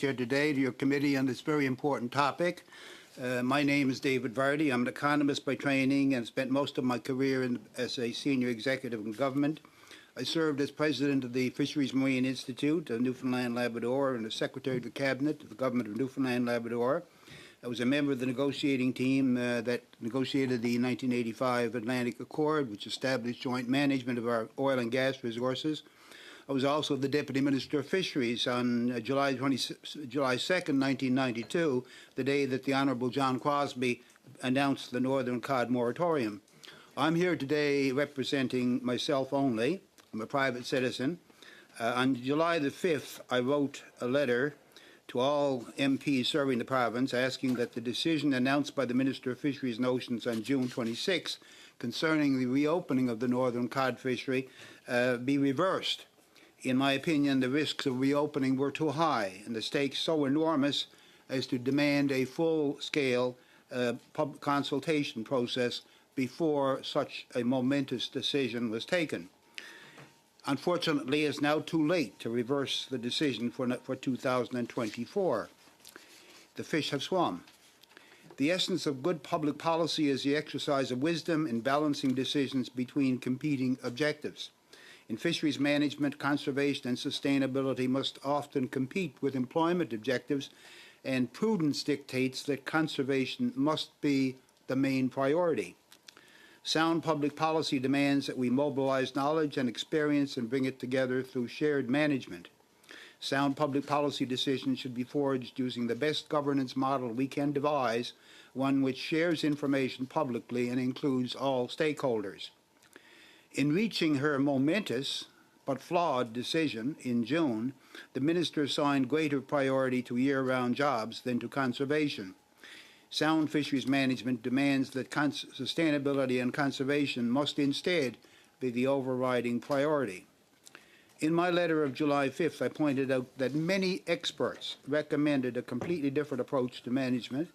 Here today to your committee on this very important topic. My name is David Vardy. I'm an economist by training and spent most of my career as a senior executive in government. I served as president of the Fisheries Marine Institute of Newfoundland Labrador and as secretary of the cabinet of the government of Newfoundland Labrador. I was a member of the negotiating team that negotiated the 1985 Atlantic Accord, which established joint management of our oil and gas resources. I was also the Deputy Minister of Fisheries on July 2nd, 1992, the day that the Honourable John Crosbie announced the Northern Cod moratorium. I'm here today representing myself only. I'm a private citizen. On July the 5th, I wrote a letter to all MPs serving the province asking that the decision announced by the Minister of Fisheries and Oceans on June 26 concerning the reopening of the Northern Cod fishery be reversed. In my opinion, the risks of reopening were too high and the stakes so enormous as to demand a full-scale public consultation process before such a momentous decision was taken. Unfortunately, it's now too late to reverse the decision for 2024. The fish have swum. The essence of good public policy is the exercise of wisdom in balancing decisions between competing objectives. In fisheries management, conservation and sustainability must often compete with employment objectives, and prudence dictates that conservation must be the main priority. Sound public policy demands that we mobilize knowledge and experience and bring it together through shared management. Sound public policy decisions should be forged using the best governance model we can devise, one which shares information publicly and includes all stakeholders. In reaching her momentous but flawed decision in June, the Minister assigned greater priority to year-round jobs than to conservation. Sound fisheries management demands that sustainability and conservation must instead be the overriding priority. In my letter of July 5th, I pointed out that many experts recommended a completely different approach to management,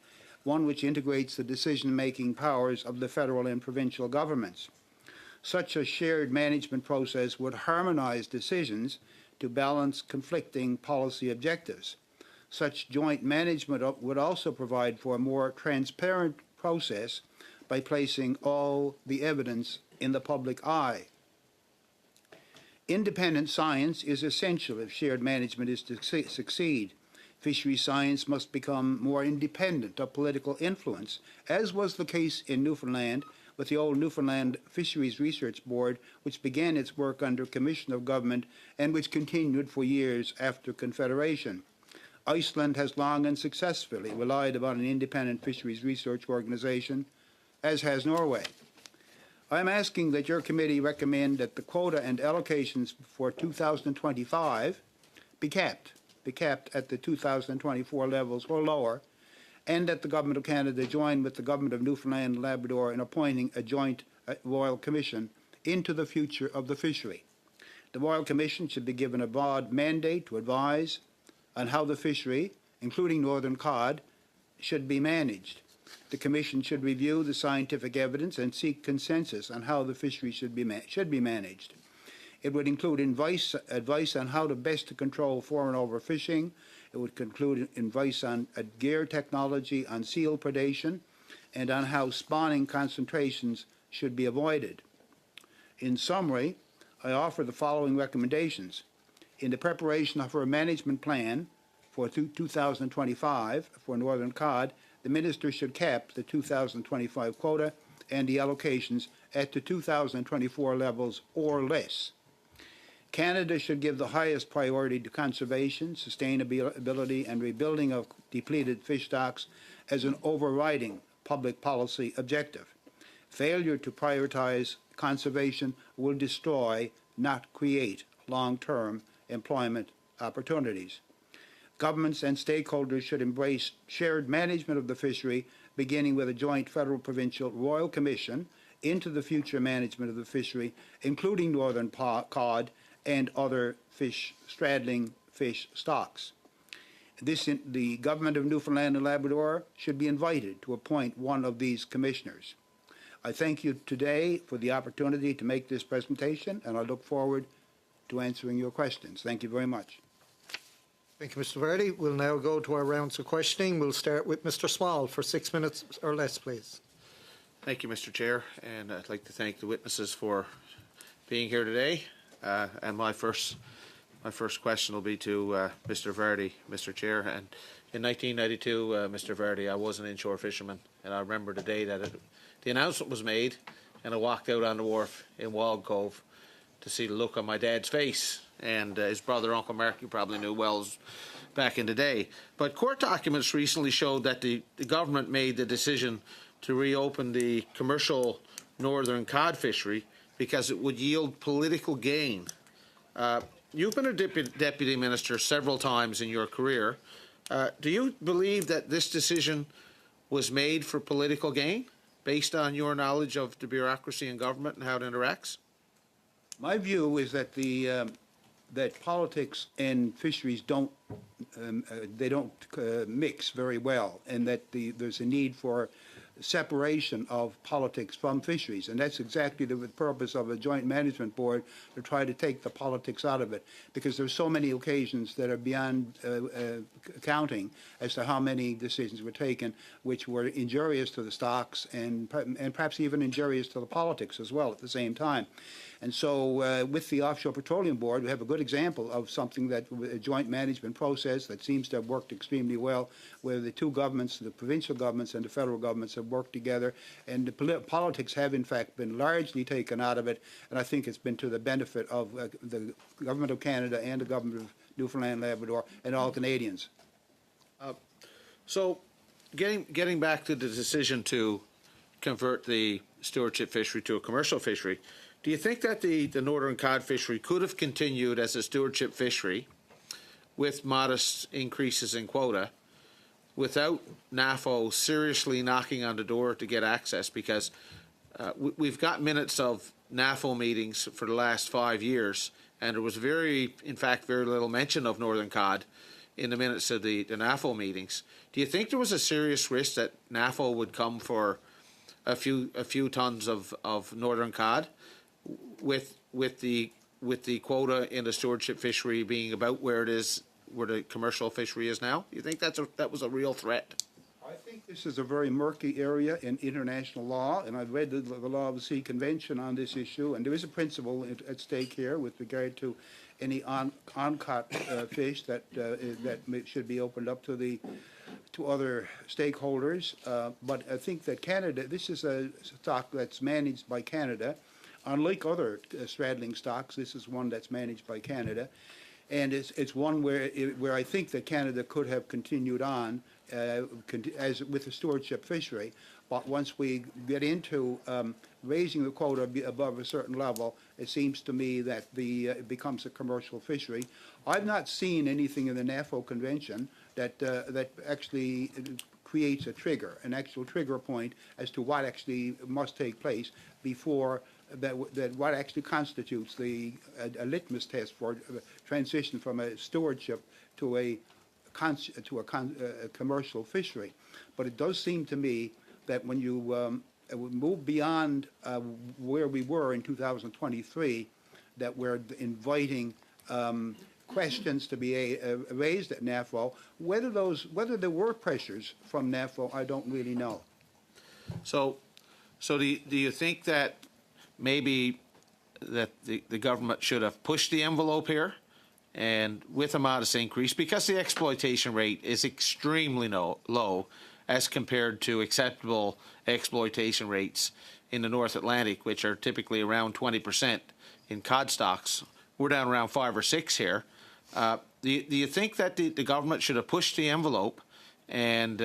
one which integrates the decision-making powers of the federal and provincial governments. Such a shared management process would harmonize decisions to balance conflicting policy objectives. Such joint management would also provide for a more transparent process by placing all the evidence in the public eye. Independent science is essential if shared management is to succeed. Fisheries science must become more independent of political influence, as was the case in Newfoundland with the old Newfoundland Fisheries Research Board, which began its work under Commission of Government and which continued for years after Confederation. Iceland has long and successfully relied upon an independent fisheries research organization, as has Norway. I am asking that your committee recommend that the quota and allocations for 2025 be capped at the 2024 levels or lower, and that the Government of Canada join with the Government of Newfoundland and Labrador in appointing a joint Royal Commission into the future of the fishery. The Royal Commission should be given a broad mandate to advise on how the fishery, including Northern Cod, should be managed. The Commission should review the scientific evidence and seek consensus on how the fishery should be managed. It would include advice on how to best control foreign overfishing. It would conclude advice on gear technology, on seal predation, and on how spawning concentrations should be avoided. In summary, I offer the following recommendations. In the preparation of her management plan for 2025 for Northern Cod, the Minister should cap the 2025 quota and the allocations at the 2024 levels or less. Canada should give the highest priority to conservation, sustainability, and rebuilding of depleted fish stocks as an overriding public policy objective. Failure to prioritize conservation will destroy, not create, long-term employment opportunities. Governments and stakeholders should embrace shared management of the fishery, beginning with a joint federal-provincial Royal Commission into the future management of the fishery, including Northern Cod and other straddling fish stocks. The Government of Newfoundland and Labrador should be invited to appoint one of these commissioners. I thank you today for the opportunity to make this presentation, and I look forward to answering your questions. Thank you very much. Thank you, Mr. Verdi. We'll now go to our rounds of questioning. We'll start with Mr. Small for 6 minutes or less, please. Thank you, Mr. Chair, and I'd like to thank the witnesses for being here today. And my first question will be to Mr. Verdi, Mr. Chair. And in 1992, Mr. Verdi, I was an inshore fisherman, and I remember the day that the announcement was made, and I walked out on the wharf in Wald Cove to see the look on my dad's face, and his brother, Uncle Mark, you probably knew well back in the day. But court documents recently showed that the government made the decision to reopen the commercial northern cod fishery because it would yield political gain. You've been a deputy minister several times in your career. Do you believe that this decision was made for political gain based on your knowledge of the bureaucracy in government and how it interacts? My view is that that politics and fisheries don't mix very well, and that there's a need for separation of politics from fisheries, and that's exactly the purpose of a joint management board, to try to take the politics out of it, because there's so many occasions that are beyond counting as to how many decisions were taken which were injurious to the stocks and perhaps even injurious to the politics as well at the same time. And so with the Offshore Petroleum Board, we have a good example of something that a joint management process that seems to have worked extremely well, where the two governments, the provincial governments and the federal governments, have worked together, and the politics have in fact been largely taken out of it, and I think it's been to the benefit of the Government of Canada and the Government of Newfoundland, Labrador, and all Canadians. So getting back to the decision to convert the stewardship fishery to a commercial fishery, do you think that the northern cod fishery could have continued as a stewardship fishery with modest increases in quota without NAFO seriously knocking on the door to get access? Because we've got minutes of NAFO meetings for the last 5 years, and there was in fact very little mention of northern cod in the minutes of the NAFO meetings. Do you think there was a serious risk that NAFO would come for a few tons of northern cod, with the quota in the stewardship fishery being about where the commercial fishery is now? You think that was a real threat? I think this is a very murky area in international law, and I've read the Law of the Sea Convention on this issue, and there is a principle at stake here with regard to any on-caught fish that should be opened up to other stakeholders. But I think that Canada, this is a stock that's managed by Canada. Unlike other straddling stocks, this is one that's managed by Canada, and it's one where I think that Canada could have continued on as with the stewardship fishery. But once we get into raising the quota above a certain level, it seems to me that it becomes a commercial fishery. I've not seen anything in the NAFO convention that actually creates an actual trigger point as to what actually must take place before that what actually constitutes a litmus test for transition from a stewardship to a commercial fishery. But it does seem to me that when you move beyond where we were in 2023, that we're inviting questions to be raised at NAFO. Whether there were pressures from NAFO, I don't really know. So do you think that maybe that the government should have pushed the envelope here, and with a modest increase, because the exploitation rate is extremely low as compared to acceptable exploitation rates in the North Atlantic, which are typically around 20% in cod stocks? We're down around 5 or 6 here. Do you think that the government should have pushed the envelope and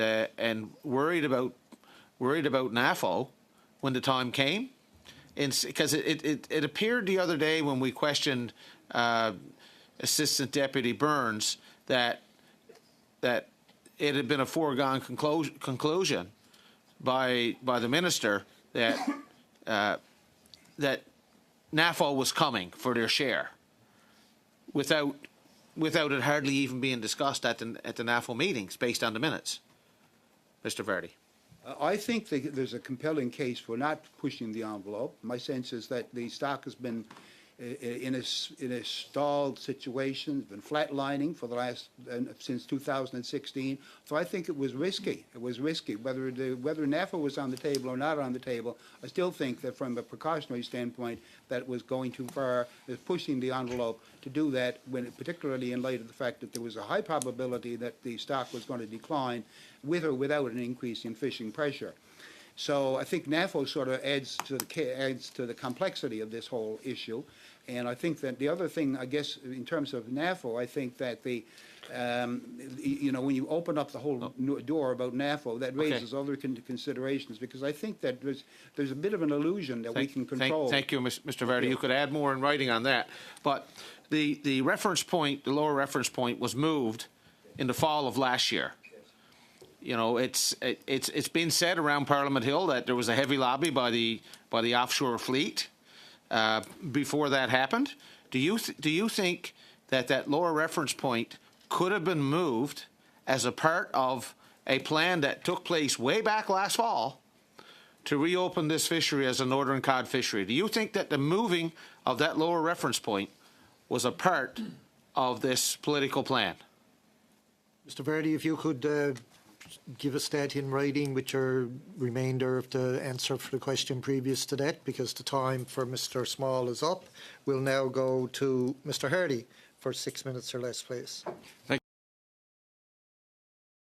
worried about NAFO when the time came? Because it appeared the other day when we questioned Assistant Deputy Burns that it had been a foregone conclusion by the minister that that NAFO was coming for their share, without it hardly even being discussed at the NAFO meetings based on the minutes. Mr. Verdi. I think there's a compelling case for not pushing the envelope. My sense is that the stock has been in a stalled situation. It's been flatlining for the last since 2016. So I think it was risky. It was risky whether NAFO was on the table or not on the table. I still think that from a precautionary standpoint, that was going too far, is pushing the envelope to do that, particularly in light of the fact that there was a high probability that the stock was going to decline with or without an increase in fishing pressure. So I think NAFO sort of adds to the complexity of this whole issue. And I think that the other thing, I guess, in terms of NAFO, I think that when you open up the whole door about NAFO, that raises other considerations, because I think that there's a bit of an illusion that we can control. Thank you, Mr. Verdi. You could add more in writing on that. But the reference point, the lower reference point, was moved in the fall of last year. You know, it's been said around Parliament Hill that there was a heavy lobby by the offshore fleet before that happened. Do you think that lower reference point could have been moved as a part of a plan that took place way back last fall to reopen this fishery as a northern cod fishery? Do you think that the moving of that lower reference point was a part of this political plan? Mr. Verdi, if you could give us that in writing with your remainder of the answer for the question previous to that, because the time for Mr. Small is up. We'll now go to Mr. Hardy for 6 minutes or less, please. Thank